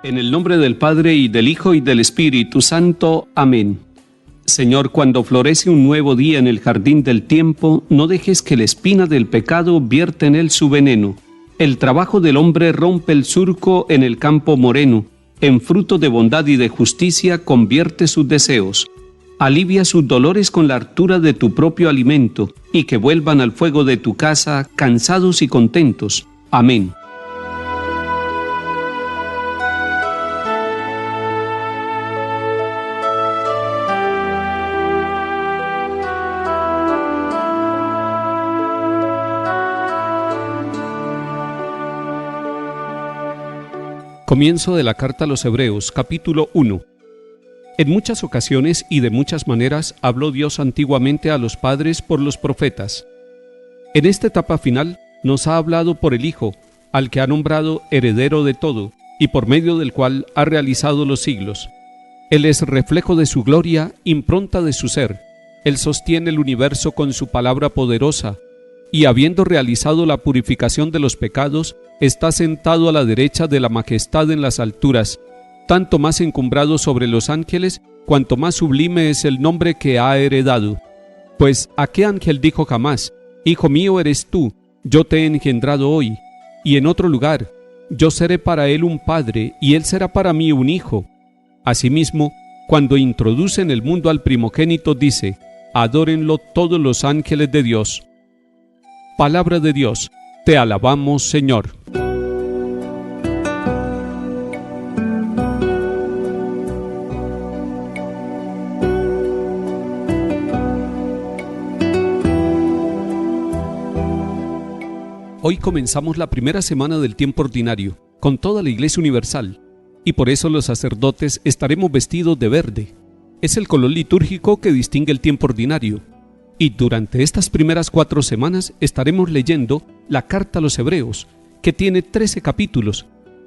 En el nombre del Padre, y del Hijo, y del Espíritu Santo. Amén. Señor, cuando florece un nuevo día en el jardín del tiempo, no dejes que la espina del pecado vierta en él su veneno. El trabajo del hombre rompe el surco en el campo moreno. En fruto de bondad y de justicia convierte sus deseos. Alivia sus dolores con la hartura de tu propio alimento, y que vuelvan al fuego de tu casa cansados y contentos. Amén. Comienzo de la carta a los Hebreos, capítulo 1. En muchas ocasiones y de muchas maneras habló Dios antiguamente a los padres por los profetas. En esta etapa final nos ha hablado por el Hijo, al que ha nombrado heredero de todo, y por medio del cual ha realizado los siglos. Él es reflejo de su gloria, impronta de su ser. Él sostiene el universo con su palabra poderosa, y habiendo realizado la purificación de los pecados, está sentado a la derecha de la majestad en las alturas, tanto más encumbrado sobre los ángeles, cuanto más sublime es el nombre que ha heredado. Pues ¿a qué ángel dijo jamás: Hijo mío eres tú, yo te he engendrado hoy? Y en otro lugar: Yo seré para él un padre, y él será para mí un hijo. Asimismo, cuando introduce en el mundo al primogénito, dice: Adórenlo todos los ángeles de Dios. Palabra de Dios. Te alabamos, Señor. Hoy comenzamos la primera semana del tiempo ordinario, con toda la Iglesia Universal, y por eso los sacerdotes estaremos vestidos de verde. Es el color litúrgico que distingue el tiempo ordinario. Y durante estas primeras 4 semanas estaremos leyendo la carta a los Hebreos, que tiene 13 capítulos.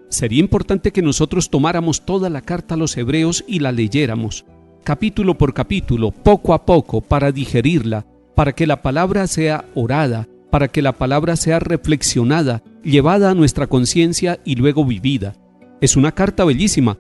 Sería importante que nosotros tomáramos toda la carta a los Hebreos y la leyéramos, capítulo por capítulo, poco a poco, para digerirla, para que la palabra sea orada, para que la palabra sea reflexionada, llevada a nuestra conciencia y luego vivida. Es una carta bellísima.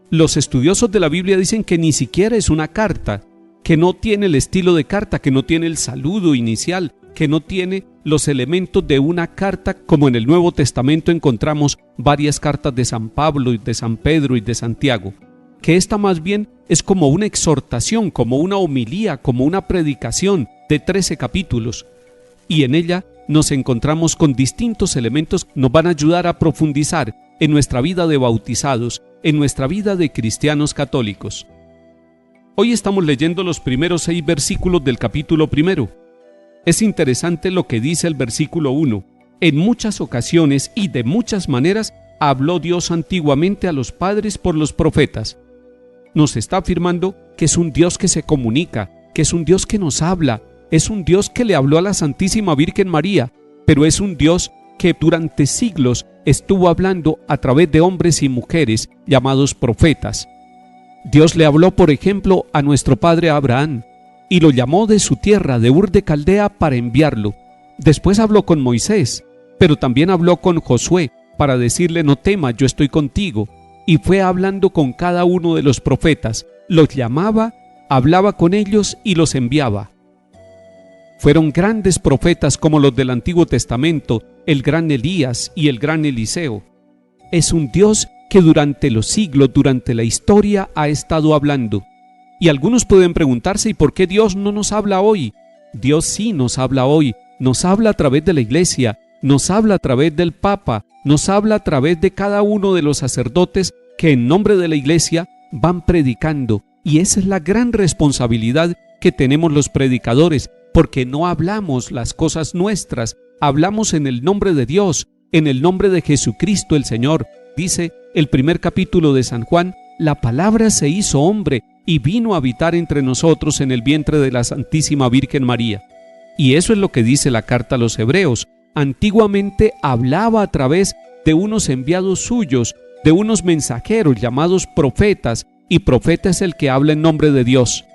Los estudiosos de la Biblia dicen que ni siquiera es una carta, que no tiene el estilo de carta, que no tiene el saludo inicial, que no tiene los elementos de una carta, como en el Nuevo Testamento encontramos varias cartas de San Pablo y de San Pedro y de Santiago, que esta más bien es como una exhortación, como una homilía, como una predicación de 13 capítulos, y en ella nos encontramos con distintos elementos que nos van a ayudar a profundizar en nuestra vida de bautizados, en nuestra vida de cristianos católicos. Hoy estamos leyendo los primeros 6 versículos del capítulo 1. Es interesante lo que dice el versículo 1. En muchas ocasiones y de muchas maneras habló Dios antiguamente a los padres por los profetas. Nos está afirmando que es un Dios que se comunica, que es un Dios que nos habla, es un Dios que le habló a la Santísima Virgen María, pero es un Dios que durante siglos estuvo hablando a través de hombres y mujeres llamados profetas. Dios le habló, por ejemplo, a nuestro padre Abraham, y lo llamó de su tierra, de Ur de Caldea, para enviarlo. Después habló con Moisés, pero también habló con Josué, para decirle: no temas, yo estoy contigo. Y fue hablando con cada uno de los profetas, los llamaba, hablaba con ellos y los enviaba. Fueron grandes profetas como los del Antiguo Testamento, el gran Elías y el gran Eliseo. Es un Dios que durante los siglos, durante la historia, ha estado hablando. Y algunos pueden preguntarse: ¿y por qué Dios no nos habla hoy? Dios sí nos habla hoy, nos habla a través de la Iglesia, nos habla a través del Papa, nos habla a través de cada uno de los sacerdotes que en nombre de la Iglesia van predicando. Y esa es la gran responsabilidad que tenemos los predicadores, porque no hablamos las cosas nuestras, hablamos en el nombre de Dios, en el nombre de Jesucristo el Señor. Dice el primer capítulo de San Juan: la palabra se hizo hombre y vino a habitar entre nosotros en el vientre de la Santísima Virgen María. Y eso es lo que dice la carta a los Hebreos. Antiguamente hablaba a través de unos enviados suyos, de unos mensajeros llamados profetas, y profeta es el que habla en nombre de Dios.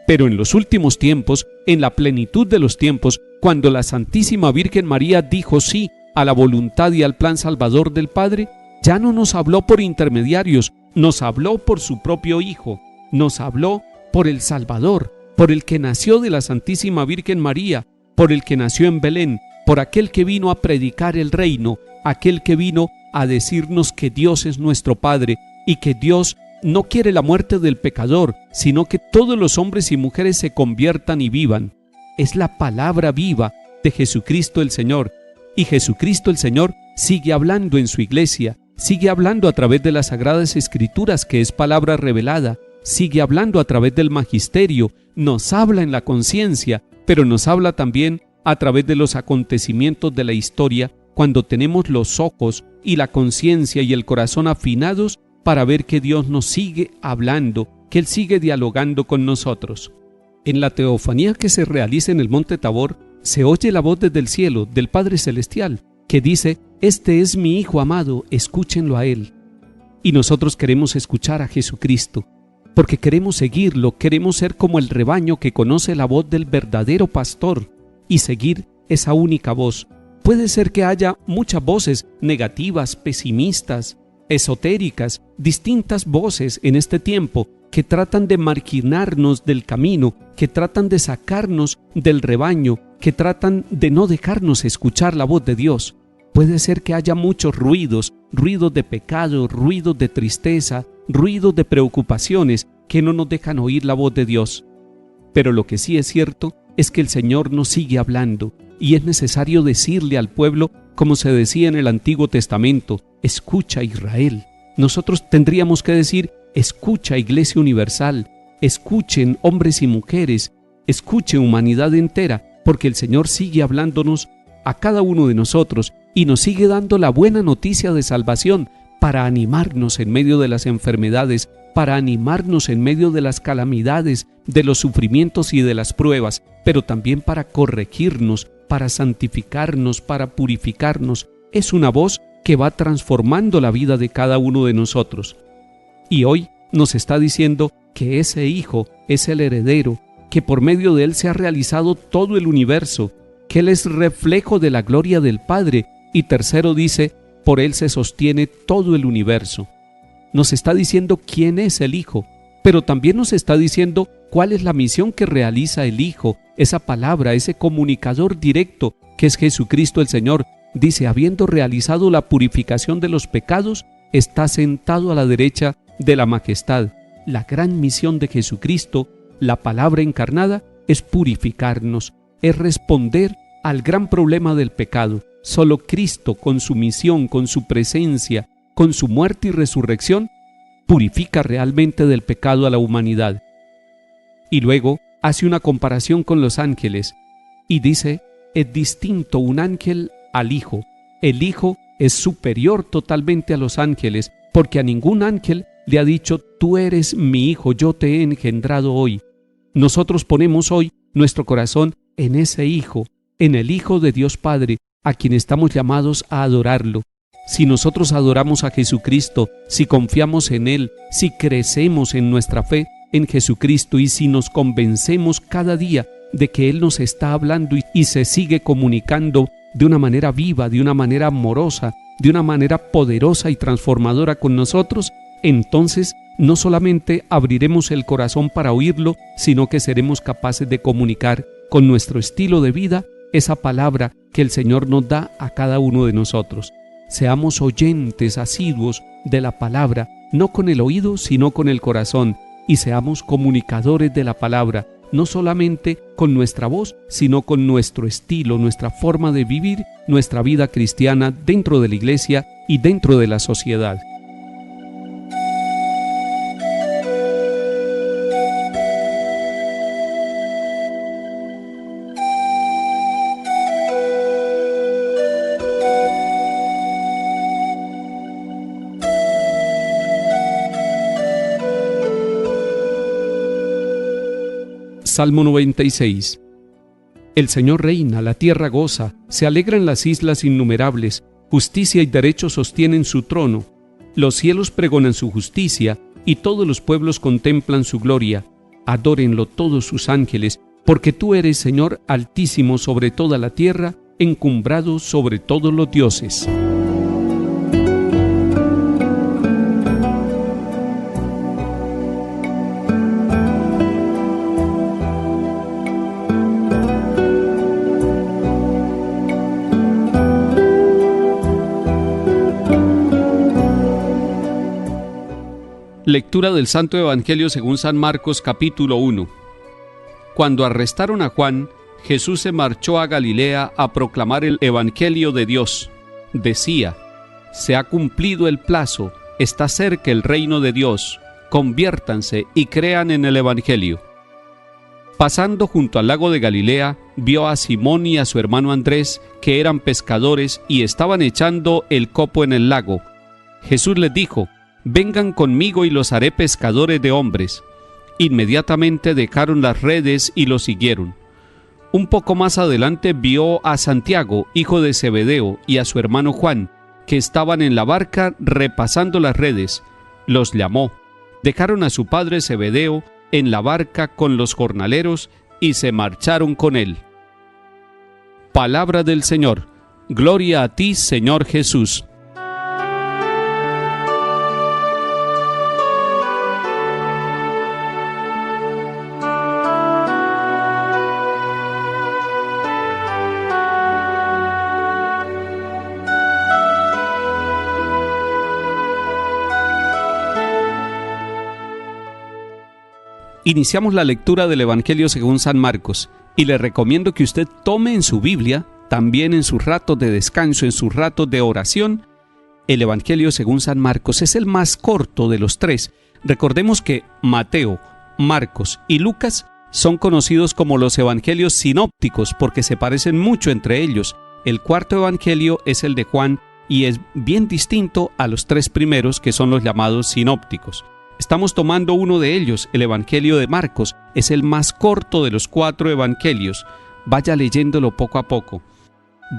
Pero en los últimos tiempos, en la plenitud de los tiempos, cuando la Santísima Virgen María dijo sí a la voluntad y al plan salvador del Padre, Ya no nos habló por intermediarios, nos habló por su propio Hijo, nos habló por el Salvador, por el que nació de la Santísima Virgen María, por el que nació en Belén, por aquel que vino a predicar el reino, aquel que vino a decirnos que Dios es nuestro Padre y que Dios no quiere la muerte del pecador, sino que todos los hombres y mujeres se conviertan y vivan. Es la palabra viva de Jesucristo el Señor, y Jesucristo el Señor sigue hablando en su iglesia, sigue hablando a través de las Sagradas Escrituras, que es palabra revelada, sigue hablando a través del magisterio, nos habla en la conciencia, pero nos habla también a través de los acontecimientos de la historia, cuando tenemos los ojos y la conciencia y el corazón afinados para ver que Dios nos sigue hablando, que Él sigue dialogando con nosotros. En la teofanía que se realiza en el Monte Tabor, se oye la voz desde el cielo del Padre Celestial, que dice: «Este es mi Hijo amado, escúchenlo a Él». Y nosotros queremos escuchar a Jesucristo, porque queremos seguirlo, queremos ser como el rebaño que conoce la voz del verdadero pastor y seguir esa única voz. Puede ser que haya muchas voces negativas, pesimistas, esotéricas, distintas voces en este tiempo que tratan de marginarnos del camino, que tratan de sacarnos del rebaño, que tratan de no dejarnos escuchar la voz de Dios. Puede ser que haya muchos ruidos, ruidos de pecado, ruidos de tristeza, ruidos de preocupaciones que no nos dejan oír la voz de Dios. Pero lo que sí es cierto es que el Señor nos sigue hablando y es necesario decirle al pueblo, como se decía en el Antiguo Testamento: «Escucha, Israel». Nosotros tendríamos que decir: «Escucha, Iglesia Universal», escuchen hombres y mujeres, escuche humanidad entera, porque el Señor sigue hablándonos a cada uno de nosotros y nos sigue dando la buena noticia de salvación para animarnos en medio de las enfermedades, para animarnos en medio de las calamidades, de los sufrimientos y de las pruebas, pero también para corregirnos, para santificarnos, para purificarnos. Es una voz que va transformando la vida de cada uno de nosotros. Y hoy nos está diciendo que ese Hijo es el heredero, que por medio de Él se ha realizado todo el universo, que Él es reflejo de la gloria del Padre, y tercero dice: por Él se sostiene todo el universo. Nos está diciendo quién es el Hijo, pero también nos está diciendo cuál es la misión que realiza el Hijo, esa palabra, ese comunicador directo que es Jesucristo el Señor. Dice: habiendo realizado la purificación de los pecados, está sentado a la derecha de la majestad. La gran misión de Jesucristo, la palabra encarnada, es purificarnos, es responder al gran problema del pecado. Solo Cristo, con su misión, con su presencia, con su muerte y resurrección, purifica realmente del pecado a la humanidad. Y luego hace una comparación con los ángeles y dice: es distinto un ángel al Hijo. El Hijo es superior totalmente a los ángeles, porque a ningún ángel le ha dicho: tú eres mi Hijo, yo te he engendrado hoy. Nosotros ponemos hoy nuestro corazón en ese Hijo, en el Hijo de Dios Padre, a quien estamos llamados a adorarlo. Si nosotros adoramos a Jesucristo, si confiamos en Él, si crecemos en nuestra fe en Jesucristo y si nos convencemos cada día de que Él nos está hablando y se sigue comunicando de una manera viva, de una manera amorosa, de una manera poderosa y transformadora con nosotros, entonces no solamente abriremos el corazón para oírlo, sino que seremos capaces de comunicar con nuestro estilo de vida esa palabra que el Señor nos da a cada uno de nosotros. Seamos oyentes asiduos de la palabra, no con el oído, sino con el corazón, y seamos comunicadores de la palabra, no solamente con nuestra voz, sino con nuestro estilo, nuestra forma de vivir, nuestra vida cristiana dentro de la iglesia y dentro de la sociedad. Salmo 96. El Señor reina, la tierra goza, se alegran las islas innumerables, justicia y derecho sostienen su trono. Los cielos pregonan su justicia, y todos los pueblos contemplan su gloria. Adórenlo todos sus ángeles, porque tú eres Señor altísimo sobre toda la tierra, encumbrado sobre todos los dioses. Lectura del Santo Evangelio según San Marcos, capítulo 1. Cuando arrestaron a Juan, Jesús se marchó a Galilea a proclamar el Evangelio de Dios. Decía: se ha cumplido el plazo, está cerca el reino de Dios, conviértanse y crean en el Evangelio. Pasando junto al lago de Galilea, vio a Simón y a su hermano Andrés, que eran pescadores y estaban echando el copo en el lago. Jesús les dijo: vengan conmigo y los haré pescadores de hombres. Inmediatamente dejaron las redes y los siguieron. Un poco más adelante vio a Santiago, hijo de Zebedeo, y a su hermano Juan, que estaban en la barca repasando las redes. Los llamó. Dejaron a su padre Zebedeo en la barca con los jornaleros y se marcharon con él. Palabra del Señor. Gloria a ti, Señor Jesús. Iniciamos la lectura del Evangelio según San Marcos y le recomiendo que usted tome en su Biblia, también en sus ratos de descanso, en sus ratos de oración, el Evangelio según San Marcos. Es el más corto de los tres. Recordemos que Mateo, Marcos y Lucas son conocidos como los Evangelios sinópticos porque se parecen mucho entre ellos. El cuarto Evangelio es el de Juan y es bien distinto a los tres primeros, que son los llamados sinópticos. Estamos tomando uno de ellos, el Evangelio de Marcos. Es el más corto de los cuatro evangelios. Vaya leyéndolo poco a poco.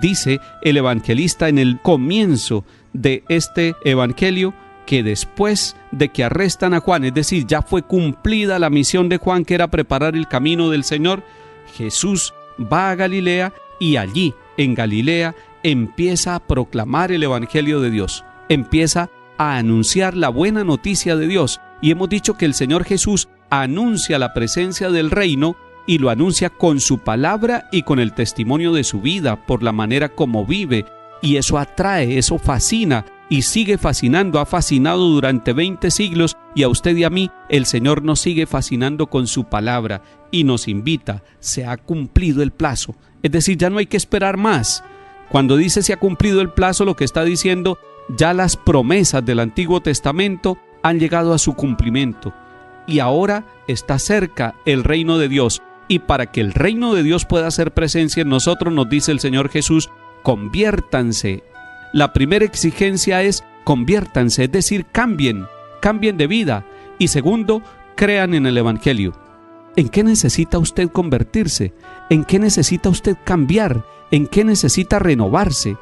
Dice el evangelista en el comienzo de este evangelio que después de que arrestan a Juan, es decir, ya fue cumplida la misión de Juan, que era preparar el camino del Señor, Jesús va a Galilea y allí, en Galilea, empieza a proclamar el Evangelio de Dios. Empieza a anunciar la buena noticia de Dios. Y hemos dicho que el Señor Jesús anuncia la presencia del reino y lo anuncia con su palabra y con el testimonio de su vida, por la manera como vive. Y eso atrae, eso fascina y sigue fascinando. Ha fascinado durante 20 siglos y a usted y a mí el Señor nos sigue fascinando con su palabra y nos invita. Se ha cumplido el plazo. Es decir, ya no hay que esperar más. Cuando dice se ha cumplido el plazo, lo que está diciendo, ya las promesas del Antiguo Testamento han llegado a su cumplimiento y ahora está cerca el reino de Dios. Y para que el reino de Dios pueda hacer presencia en nosotros, nos dice el Señor Jesús: conviértanse. La primera exigencia es conviértanse, es decir, cambien de vida. Y segundo, crean en el Evangelio. ¿En qué necesita usted convertirse? ¿En qué necesita usted cambiar? ¿En qué necesita renovarse?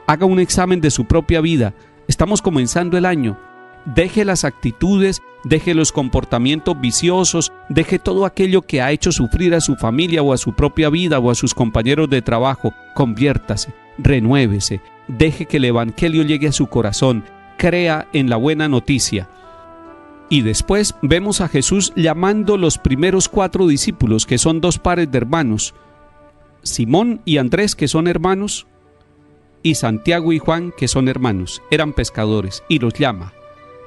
Haga un examen de su propia vida. Estamos comenzando el año. Deje las actitudes, deje los comportamientos viciosos, deje todo aquello que ha hecho sufrir a su familia o a su propia vida o a sus compañeros de trabajo. Conviértase, renuévese, deje que el Evangelio llegue a su corazón, crea en la buena noticia. Y después vemos a Jesús llamando los primeros 4 discípulos, que son 2 pares de hermanos, Simón y Andrés, que son hermanos, y Santiago y Juan, que son hermanos, eran pescadores, y los llama.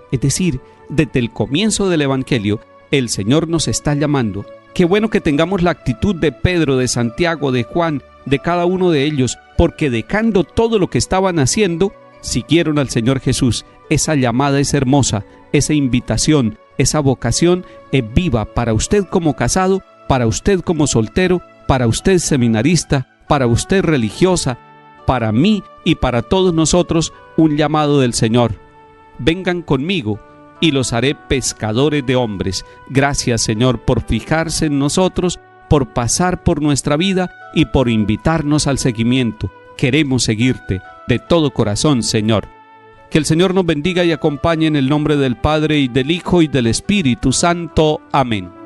Es decir, desde el comienzo del Evangelio, el Señor nos está llamando. Qué bueno que tengamos la actitud de Pedro, de Santiago, de Juan, de cada uno de ellos, porque dejando todo lo que estaban haciendo, siguieron al Señor Jesús. Esa llamada es hermosa, esa invitación, esa vocación es viva para usted como casado, para usted como soltero, para usted seminarista, para usted religiosa, para mí y para todos nosotros, un llamado del Señor. Vengan conmigo y los haré pescadores de hombres. Gracias, Señor, por fijarse en nosotros, por pasar por nuestra vida y por invitarnos al seguimiento. Queremos seguirte de todo corazón, Señor. Que el Señor nos bendiga y acompañe en el nombre del Padre y del Hijo y del Espíritu Santo. Amén.